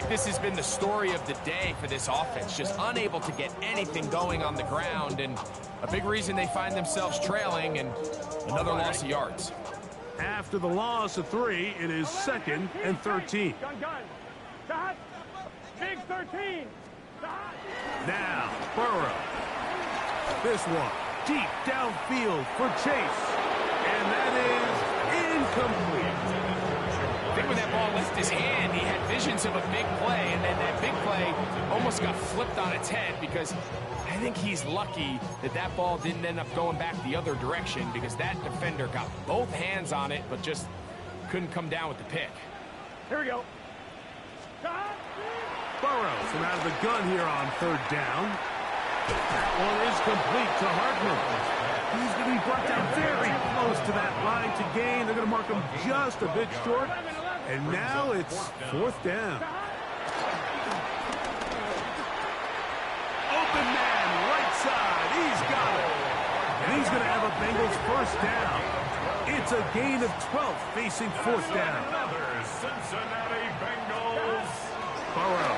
like this has been the story of the day for this offense, just unable to get anything going on the ground, and a big reason they find themselves trailing and another loss of yards. After the loss of 3, it is 2nd and 13. Gun. Shot. Big 13. Shot. Now, Burrow. This one, deep downfield for Chase. And that is incomplete. I think when that ball left his hand, he had visions of a big play, and then that big play almost got flipped on its head because I think he's lucky that that ball didn't end up going back the other direction because that defender got both hands on it but just couldn't come down with the pick. Here we go. Shot. Burrow from out of the gun here on 3rd down. That one is complete to Hartman. He's going to be brought down very close to that line to gain. They're going to mark him just a bit short. And now it's 4th down. Open man, right side. He's got it. And he's going to have a Bengals 1st down. It's a gain of 12 facing 4th down. Another Cincinnati Bengals. Burrow.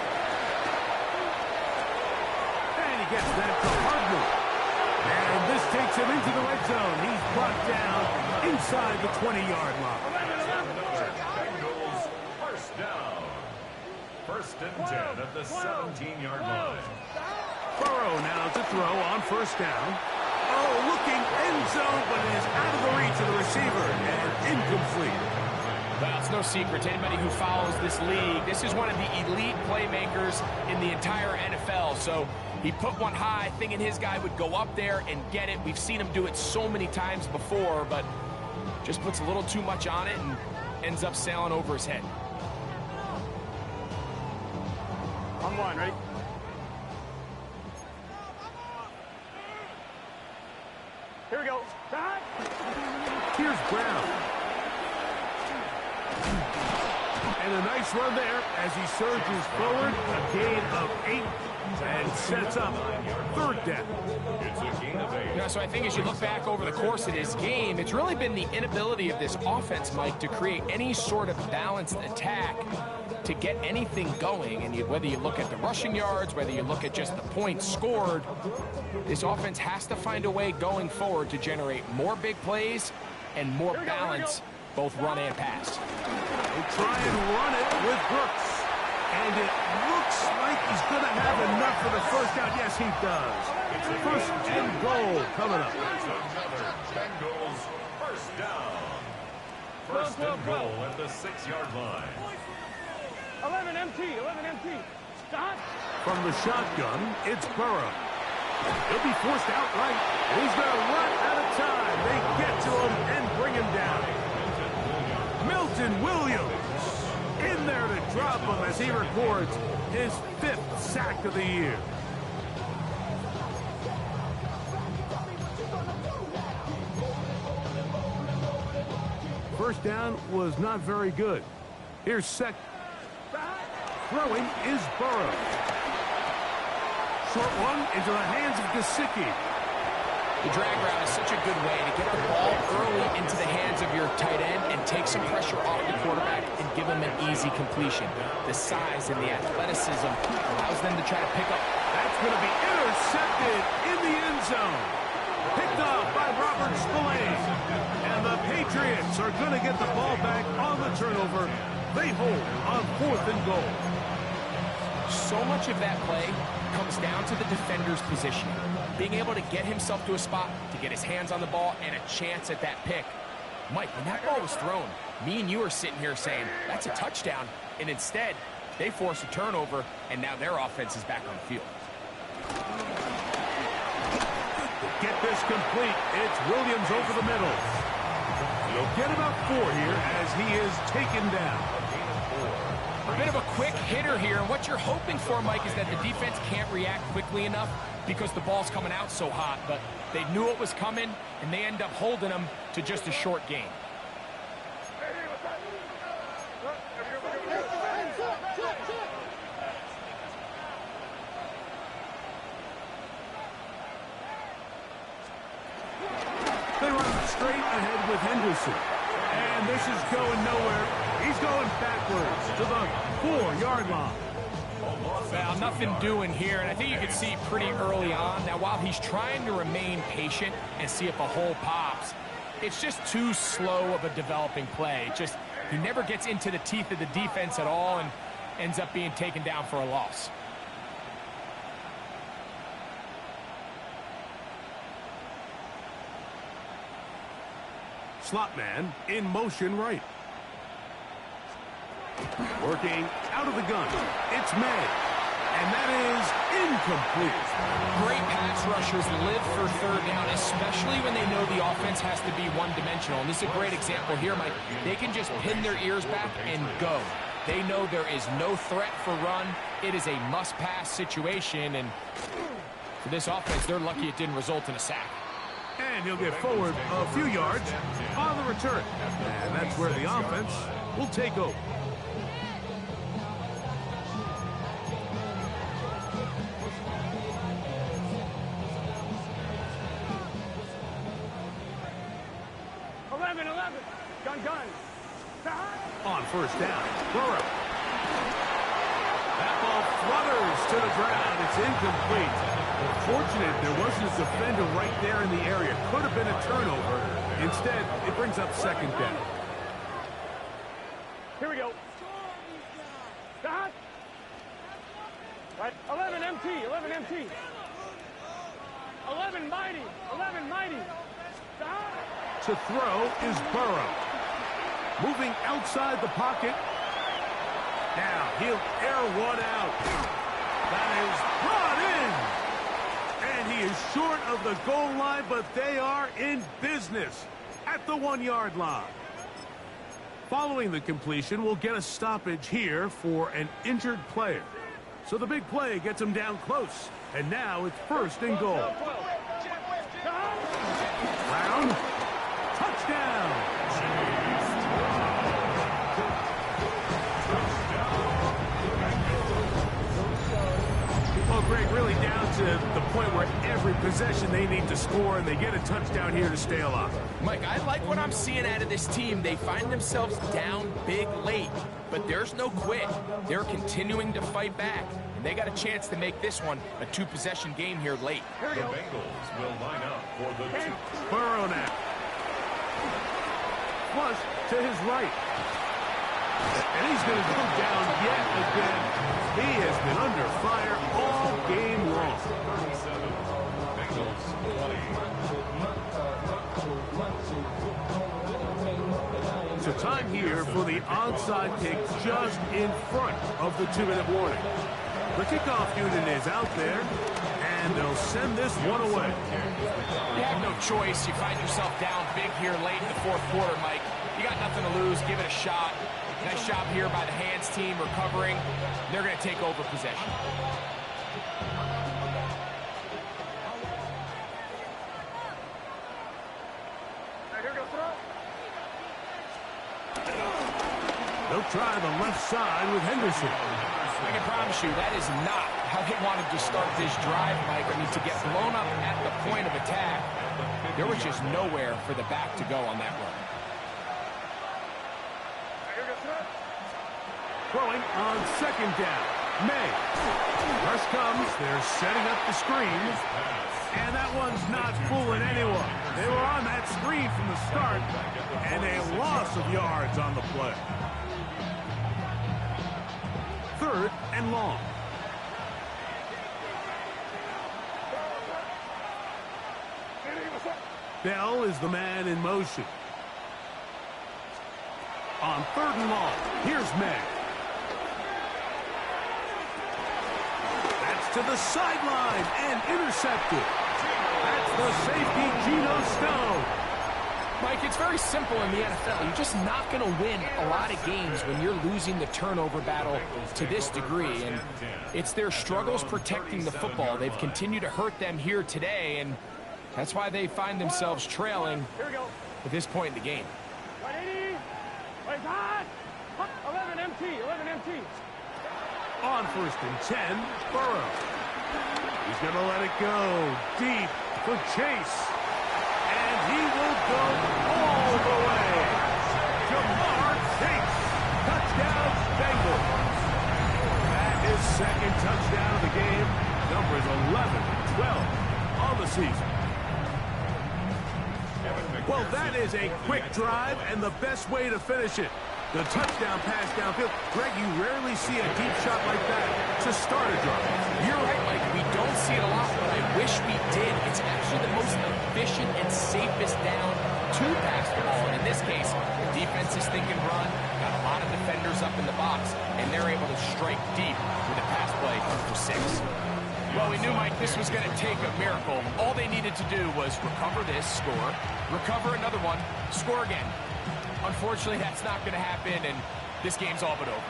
And he gets that to Hardman. And this takes him into the red zone. He's brought down inside the 20-yard line. Bengals 1st down. 1st and 10 at the 17-yard line. Burrow now to throw on 1st down. Oh, looking end zone, but it is out of the reach of the receiver and incomplete. Well, it's no secret to anybody who follows this league. This is one of the elite playmakers in the entire NFL. So he put one high, thinking his guy would go up there and get it. We've seen him do it so many times before, but just puts a little too much on it and ends up sailing over his head. On 1, ready? Here we go. Shot. Here's Brown. And a nice run there as he surges forward. A gain of 8 and sets up 3rd down. It's a gain of 8. You know, so I think as you look back over the course of this game, it's really been the inability of this offense, Mike, to create any sort of balanced attack to get anything going. And whether you look at the rushing yards, whether you look at just the points scored, this offense has to find a way going forward to generate more big plays and more balance, both run and pass. They try and run it with Brooks. And it looks like he's going to have enough for the 1st down. Yes, he does. 1st and goal coming up. Another Bengals 1st down. 1st and goal at the 6-yard line. 11 MT. Shot. From the shotgun, it's Burrow. He'll be forced out right. He's going to run out of time. They get to him and bring him down. Milton Williams in there to drop him as he records his 5th sack of the year. First down was not very good. Here's second. Throwing is Burrow. Short one into the hands of Gesicki. The drag route is such a good way to get the ball early into the hands of your tight end and take some pressure off the quarterback and give him an easy completion. The size and the athleticism allows them to try to pick up. That's going to be intercepted in the end zone. Picked off by Robert Spillane. And the Patriots are going to get the ball back on the turnover. They hold on 4th and goal. So much of that play comes down to the defender's position. Being able to get himself to a spot, to get his hands on the ball, and a chance at that pick. Mike, when that ball was thrown, me and you are sitting here saying, that's a touchdown. And instead, they force a turnover, and now their offense is back on the field. Get this complete. It's Williams over the middle. He'll get about 4 here as he is taken down. A bit of a quick hitter here. What you're hoping for, Mike, is that the defense can't react quickly enough because the ball's coming out so hot. But they knew it was coming, and they end up holding them to just a short gain. They run straight ahead with Henderson. And this is going nowhere. He's going backwards to the 4-yard line. losses. Well, nothing doing here, and I think you can see pretty early on. Now, while he's trying to remain patient and see if a hole pops, it's just too slow of a developing play. He never gets into the teeth of the defense at all and ends up being taken down for a loss. Slot man in motion right. Working out of the gun. It's May. And that is incomplete. Great pass rushers live for third down, especially when they know the offense has to be one-dimensional. And this is a great example here, Mike. They can just pin their ears back and go. They know there is no threat for run. It is a must-pass situation. And for this offense, they're lucky it didn't result in a sack. And he'll get forward a few yards on the return. And that's where the offense will take over. Gun. On first down, Burrow. That ball flutters to the ground. It's incomplete. Fortunate there wasn't a defender right there in the area. Could have been a turnover. Instead, it brings up second down. Here we go. Stop. Right. 11 MT. 11 MT. 11 mighty. 11 mighty. Stop. To throw is Burrow. Moving outside the pocket. Now he'll air one out. That is brought in. And he is short of the goal line, but they are in business at the 1-yard line. Following the completion, we'll get a stoppage here for an injured player. So the big play gets him down close. And now it's first and goal. Brown. Touchdown. Well, Greg, really down to the point where every possession they need to score, and they get a touchdown here to stay alive. Mike, I like what I'm seeing out of this team. They find themselves down big late, but there's no quit. They're continuing to fight back, and they got a chance to make this one a 2-possession game here late. The Bengals will line up for the 2. Burrow now. Plus to his right. And he's going to go down yet again. He has been under fire all game long. 37. Bengals 20. So time here for the onside kick just in front of the 2-minute warning. The kickoff unit is out there, and they'll send this one away. You have no choice. You find yourself down big here late in the fourth quarter, Mike. You got nothing to lose. Give it a shot. Nice job here by the hands team recovering. They're going to take over possession. They'll try the left side with Henderson. I can promise you that is not how they wanted to start this drive, Mike. I mean, to get blown up at the point of attack, there was just nowhere for the back to go on that run. Throwing on second down. May. Rush comes. They're setting up the screen. And that one's not fooling anyone. They were on that screen from the start. And a loss of yards on the play. Third and long. Bell is the man in motion. On third and long, here's May. That's to the sideline and intercepted. That's the safety, Geno Stone. Mike, it's very simple in the NFL. You're just not going to win a lot of games when you're losing the turnover battle to this degree. And it's their struggles protecting the football. They've continued to hurt them here today, and that's why they find themselves trailing at this point in the game. 11 MT. 11 MT. On first and 10, Burrow. He's going to let it go deep for Chase. And he will go all the way. Jamar Chase. Touchdown, Bengals. That is second touchdown of the game. Numbers 11-12 on the season. Well, that is a quick drive and the best way to finish it. The touchdown pass downfield. Greg, you rarely see a deep shot like that to start a drive. You're right, Mike. We don't see it a lot, but I wish we did. It's actually the most efficient and safest down to pass the ball. And in this case, the defense is thinking run, got a lot of defenders up in the box, and they're able to strike deep with a pass play for 6. Well, we knew, Mike, this was going to take a miracle. All they needed to do was recover this, score, recover another one, score again. Unfortunately, that's not going to happen, and this game's all but over.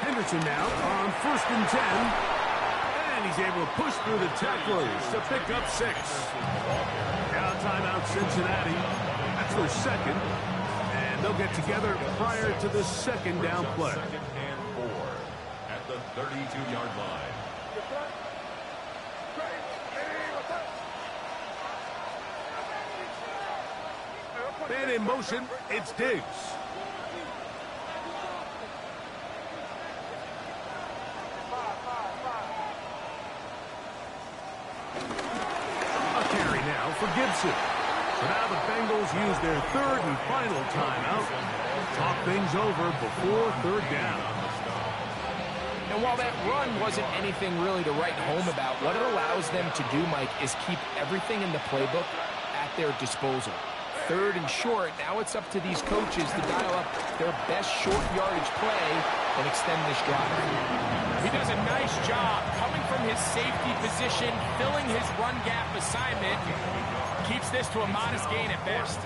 Henderson now on 1st and 10. And he's able to push through the tacklers to pick up 6. Now timeout Cincinnati. That's their second. And they'll get together prior to the second down play. 2nd and 4 at the 32-yard line. Man in motion, it's Diggs. A carry now for Gibson. So now the Bengals use their 3rd and final timeout. Talk things over before 3rd down. And while that run wasn't anything really to write home about, what it allows them to do, Mike, is keep everything in the playbook at their disposal. 3rd and short, now it's up to these coaches to dial up their best short yardage play and extend this drive. He does a nice job coming from his safety position, filling his run gap assignment, keeps this to a modest gain at best.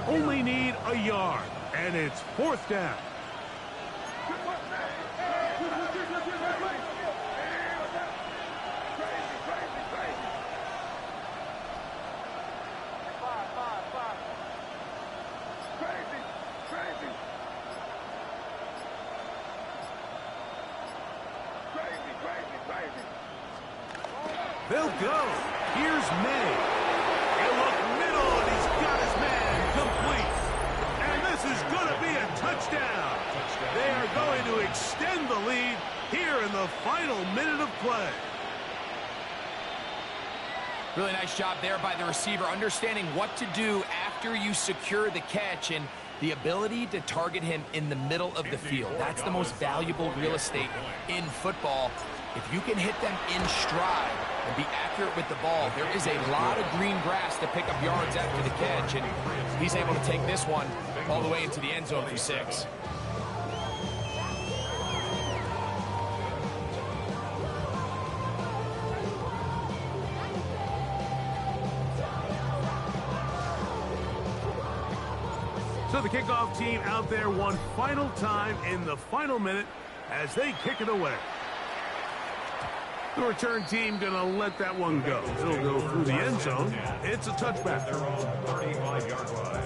Only need a yard, and it's 4th down. They'll go. Here's May. He'll look middle, and he's got his man complete. And this is going to be a touchdown. They are going to extend the lead here in the final minute of play. Really nice job there by the receiver, understanding what to do after you secure the catch and the ability to target him in the middle of the field. That's the most valuable real estate in football. If you can hit them in stride and be accurate with the ball, there is a lot of green grass to pick up yards after the catch, and he's able to take this one all the way into the end zone for 6. So the kickoff team out there one final time in the final minute as they kick it away. The return team going to let that one go. It'll go through the end zone. It's a touchback. Their own 35-yard line.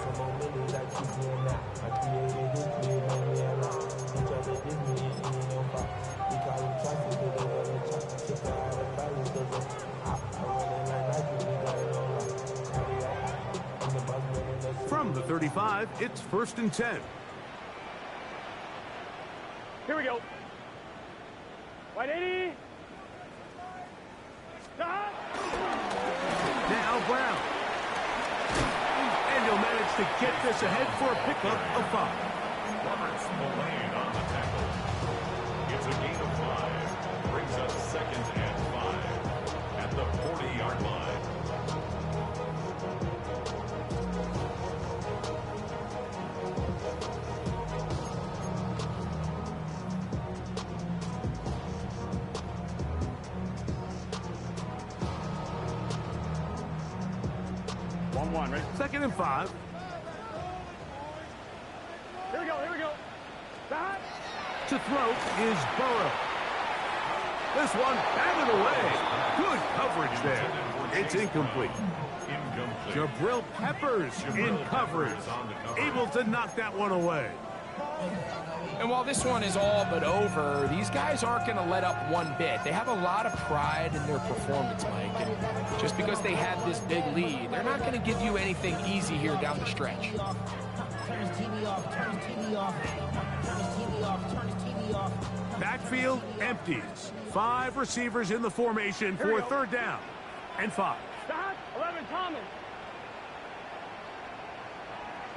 From the 35, it's 1st and 10. Here we go. Right 80. Now Brown. And he'll manage to get this ahead for a pickup of 5. Robert Spillane on the tackle. It's a gain of 5. Brings us 2nd and 5 at the 40-yard line. One, right? 2nd and 5. Here we go, here we go. That. To throw is Burrow. This one batted away. Good coverage there. It's incomplete. Jabril Peppers in coverage. Able to knock that one away. And while this one is all but over, these guys aren't going to let up one bit. They have a lot of pride in their performance, Mike. And just because they had this big lead, they're not going to give you anything easy here down the stretch. Turn his TV off, turn his TV off, turn his TV off, turn his TV off. Backfield empties. 5 receivers in the formation for third down and 5. Stop. 11, Thomas.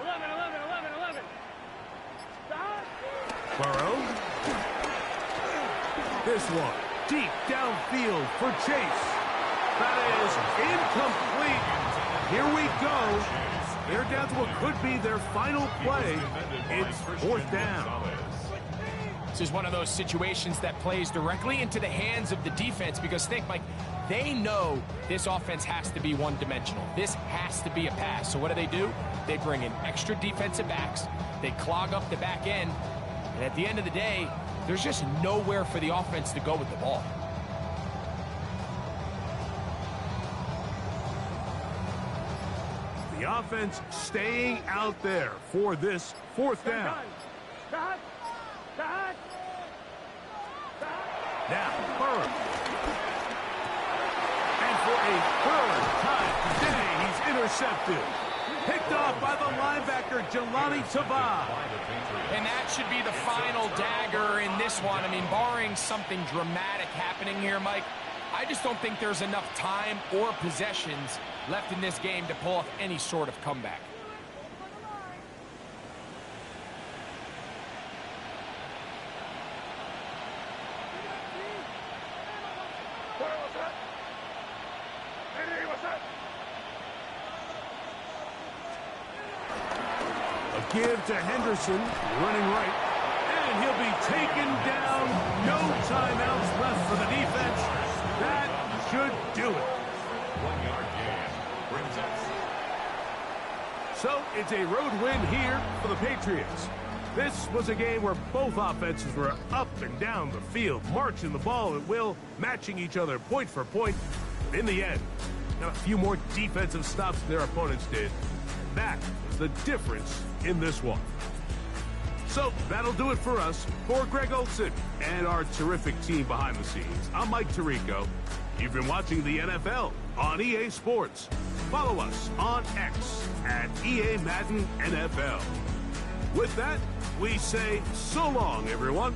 11. Stop. Burrow. This one deep downfield for Chase. That is incomplete. Here we go. They're down to what could be their final play. It's fourth down. This is one of those situations that plays directly into the hands of the defense because think, Mike, they know this offense has to be one-dimensional. This has to be a pass. So what do? They bring in extra defensive backs. They clog up the back end. And at the end of the day, there's just nowhere for the offense to go with the ball. The offense staying out there for this fourth down. Stop. Now, Burrow. And for a third time today, he's intercepted. Picked off by the linebacker, Jelani Tavai. And that should be the final dagger in this one. I mean, barring something dramatic happening here, Mike, I just don't think there's enough time or possessions left in this game to pull off any sort of comeback. Give to Henderson, running right, and he'll be taken down. No timeouts left for the defense. That should do it. 1 yard gain brings us. So it's a road win here for the Patriots. This was a game where both offenses were up and down the field, marching the ball at will, matching each other point for point. But in the end, got a few more defensive stops than their opponents did. That was the difference in this one. So that'll do it for us. For Greg Olsen and our terrific team behind the scenes, I'm Mike Tirico. You've been watching the NFL on EA Sports. Follow us on X at EA Madden NFL. With that, we say so long, everyone.